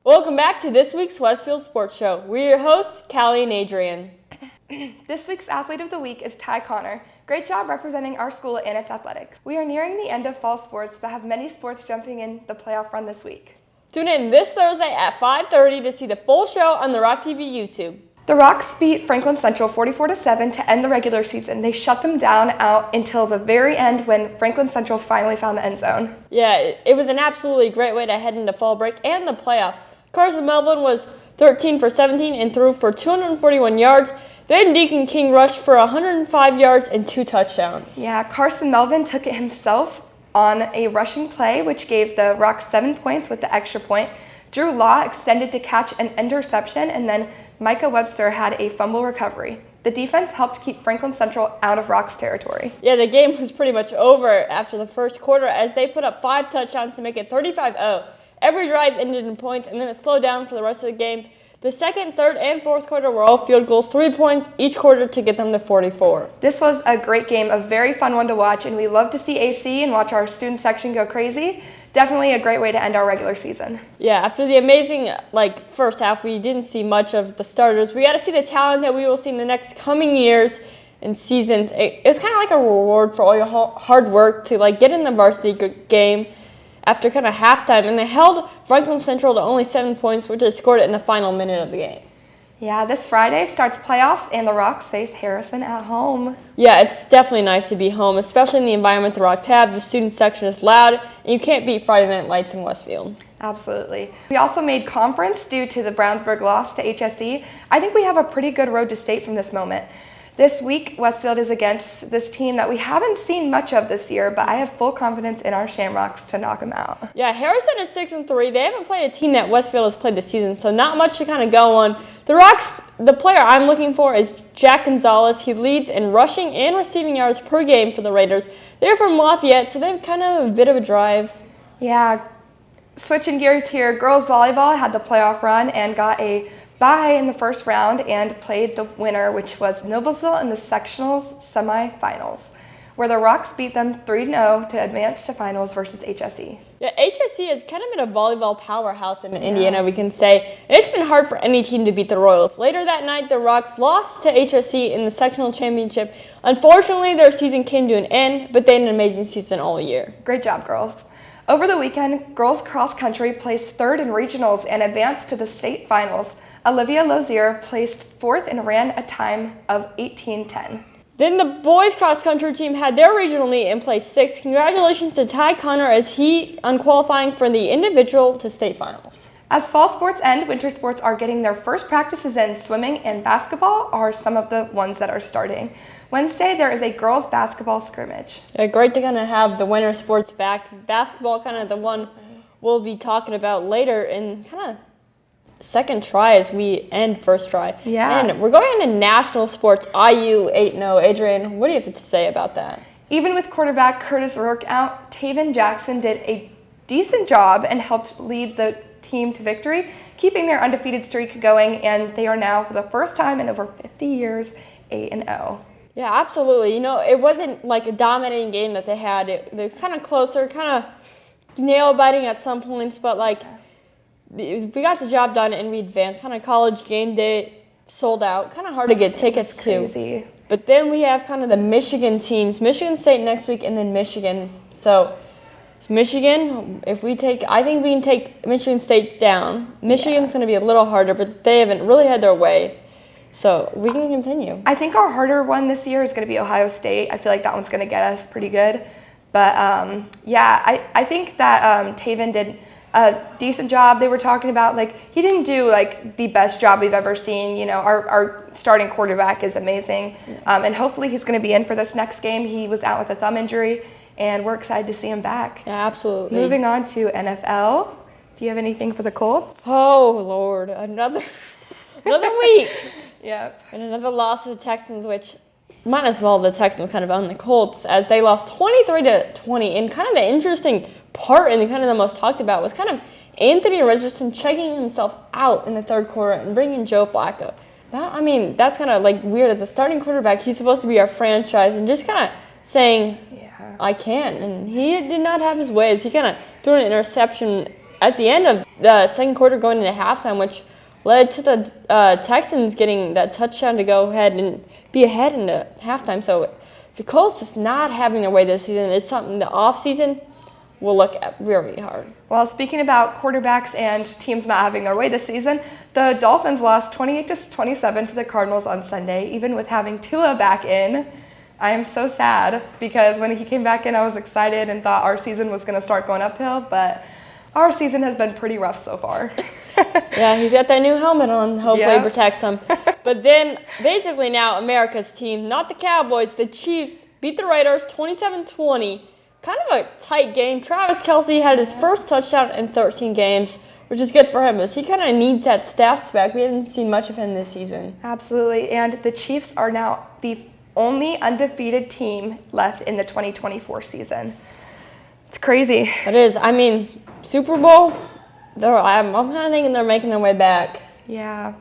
Welcome back to this week's Westfield Sports Show. We're your hosts, Callie and Adrian. This week's Athlete of the Week is Ty Connor. Great job representing our school and its athletics. We are nearing the end of fall sports, but have many sports jumping in the playoff run this week. Tune in this Thursday at 5:30 to see the full show on the Rock TV YouTube. The Rocks beat Franklin Central 44-7 to end the regular season. They shut them down out until the very end when Franklin Central finally found the end zone. Yeah, it was an absolutely great way to head into fall break and the playoff. Carson Melvin was 13 for 17 and threw for 241 yards. Then Deacon King rushed for 105 yards and 2 touchdowns. Yeah, Carson Melvin took it himself on a rushing play, which gave the Rocks 7 points with the extra point. Drew Law extended to catch an interception, and then Micah Webster had a fumble recovery. The defense helped keep Franklin Central out of Rocks territory. Yeah, the game was pretty much over after the first quarter as they put up 5 touchdowns to make it 35-0. Every drive ended in points, and then it slowed down for the rest of the game. The second, third, and fourth quarter were all field goals, 3 points each quarter to get them to 44. This was a great game, a very fun one to watch, and we love to see AC and watch our student section go crazy. Definitely a great way to end our regular season. Yeah, after the amazing first half, we didn't see much of the starters. We got to see the talent that we will see in the next coming years and seasons. It's kind of like a reward for all your hard work to get in the varsity game after kind of halftime, and they held Franklin Central to only 7 points, which they scored it in the final minute of the game. Yeah, this Friday starts playoffs, and the Rocks face Harrison at home. Yeah, it's definitely nice to be home, especially in the environment the Rocks have. The student section is loud, and you can't beat Friday Night Lights in Westfield. Absolutely. We also made conference due to the Brownsburg loss to HSE. I think we have a pretty good road to state from this moment. This week, Westfield is against this team that we haven't seen much of this year, but I have full confidence in our Shamrocks to knock them out. Yeah, Harrison is 6-3. They haven't played a team that Westfield has played this season, so not much to kind of go on. The Rocks, the player I'm looking for is Jack Gonzalez. He leads in rushing and receiving yards per game for the Raiders. They're from Lafayette, so they have kind of a bit of a drive. Yeah, switching gears here, girls volleyball had the playoff run and got a bye in the first round and played the winner, which was Noblesville in the sectionals semifinals, where the Rocks beat them 3-0 to advance to finals versus HSE. Yeah, HSE has kind of been a volleyball powerhouse in Indiana, we can say. And it's been hard for any team to beat the Royals. Later that night, the Rocks lost to HSE in the sectional championship. Unfortunately, their season came to an end, but they had an amazing season all year. Great job, girls. Over the weekend, girls cross country placed third in regionals and advanced to the state finals. Olivia Lozier placed fourth and ran a time of 18:10. Then the boys cross-country team had their regional meet and placed 6th. Congratulations to Ty Connor as he on qualifying for the individual to state finals. As fall sports end, winter sports are getting their first practices in. Swimming and basketball are some of the ones that are starting. Wednesday, there is a girls basketball scrimmage. Yeah, great to kind of have the winter sports back. Basketball kind of the one we'll be talking about later in kind of second try as we end first try. Yeah. And we're going into national sports, IU 8-0. Adrian, what do you have to say about that? Even with quarterback Curtis Rourke out, Taven Jackson did a decent job and helped lead the team to victory, keeping their undefeated streak going, and they are now, for the first time in over 50 years, 8-0. Yeah, absolutely. You know, it wasn't like a dominating game that they had. It was kind of closer, kind of nail-biting at some points, but we got the job done and we advanced. Kind of college game day sold out. Kind of hard to get tickets to. But then we have kind of the Michigan teams. Michigan State next week and then Michigan. So Michigan, I think we can take Michigan State down. Michigan's going to be a little harder, but they haven't really had their way. So we can continue. I think our harder one this year is going to be Ohio State. I feel like that one's going to get us pretty good. But I think that Taven did a decent job. They were talking about he didn't do the best job we've ever seen. You know, our starting quarterback is amazing, and hopefully he's going to be in for this next game. He was out with a thumb injury, and we're excited to see him back. Yeah, absolutely. Moving on to NFL. Do you have anything for the Colts? Oh Lord, another week. Yep. And another loss to the Texans, which might as well the Texans kind of own the Colts as they lost 23-20. And kind of the interesting part and kind of the most talked about was kind of Anthony Richardson checking himself out in the third quarter and bringing Joe Flacco. That's kind of weird. As a starting quarterback, he's supposed to be our franchise and just kind of saying, I can. And he did not have his ways. He kind of threw an interception at the end of the second quarter going into halftime, which led to the Texans getting that touchdown to go ahead and be ahead into halftime. So the Colts just not having their way this season is something the offseason will look at really hard. Well, speaking about quarterbacks and teams not having their way this season, the Dolphins lost 28-27 to the Cardinals on Sunday, even with having Tua back in. I am so sad because when he came back in, I was excited and thought our season was going to start going uphill, but our season has been pretty rough so far. Yeah, he's got that new helmet on. Hopefully Yeah. it protects him. But then, basically now, America's team, not the Cowboys, the Chiefs, beat the Raiders 27-20. Kind of a tight game. Travis Kelce had his first touchdown in 13 games, which is good for him, as he kind of needs that stats back. We haven't seen much of him this season. Absolutely, and the Chiefs are now the only undefeated team left in the 2024 season. It's crazy. It is. I mean, Super Bowl, I'm kind of thinking they're making their way back. Yeah.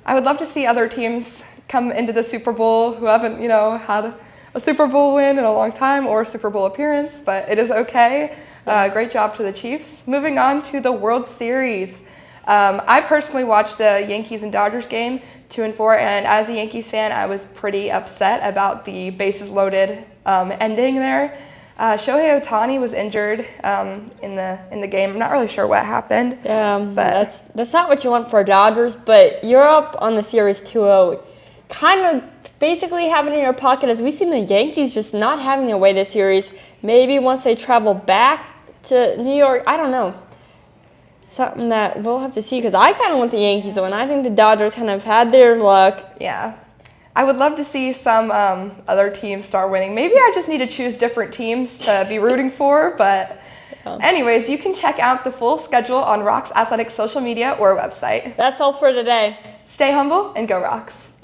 I would love to see other teams come into the Super Bowl who haven't, had a Super Bowl win in a long time or a Super Bowl appearance, but it is okay. Great job to the Chiefs. Moving on to the World Series. I personally watched the Yankees and Dodgers game 2-4, and as a Yankees fan, I was pretty upset about the bases loaded ending there. Shohei Ohtani was injured in the game. I'm not really sure what happened. But that's not what you want for Dodgers, but you're up on the series 2-0. Kind of basically have it in your pocket, as we've seen the Yankees just not having their way this series. Maybe once they travel back to New York, I don't know. Something that we'll have to see, because I kind of want the Yankees to win. I think the Dodgers kind of had their luck. Yeah. I would love to see some other teams start winning. Maybe I just need to choose different teams to be rooting for, but anyways, you can check out the full schedule on Rocks Athletics social media or website. That's all for today. Stay humble and go Rocks.